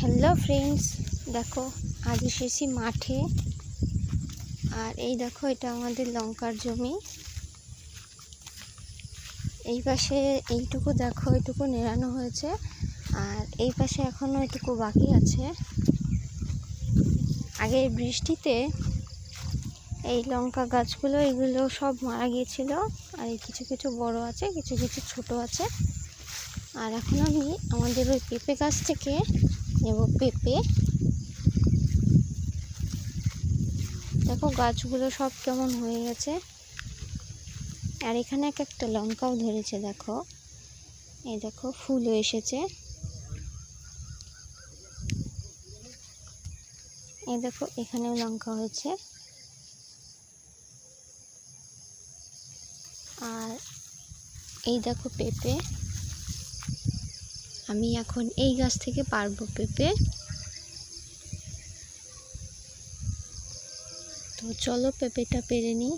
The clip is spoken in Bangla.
হ্যালো ফ্রেন্ডস, দেখো আজ এসেছি মাঠে। আর এই দেখো, এটা আমাদের লঙ্কার জমি। এই পাশে এইটুকু দেখো, এইটুকু নেড়ানো হয়েছে, আর এই পাশে এখনো এটুকু বাকি আছে। আগে বৃষ্টিতে এই লঙ্কা গাছগুলো এগুলো সব মারা গিয়েছিল, আর এই কিছু কিছু বড় আছে, কিছু কিছু ছোট আছে। আর এখন আমি আমাদের ওই পেঁপে গাছ থেকে নেব পেঁপে। দেখো গাছগুলো সব কেমন হয়ে গেছে, আর এখানে একটা লঙ্কাও ধরেছে। দেখো, এই দেখো ফুলও এসেছে। এই দেখো এখানেও লঙ্কা হয়েছে। আর এই দেখো পেঁপে, আমি এখন এই গাছ থেকে পারবো পেঁপে। তো চলো পেঁপেটা পেরে নিই।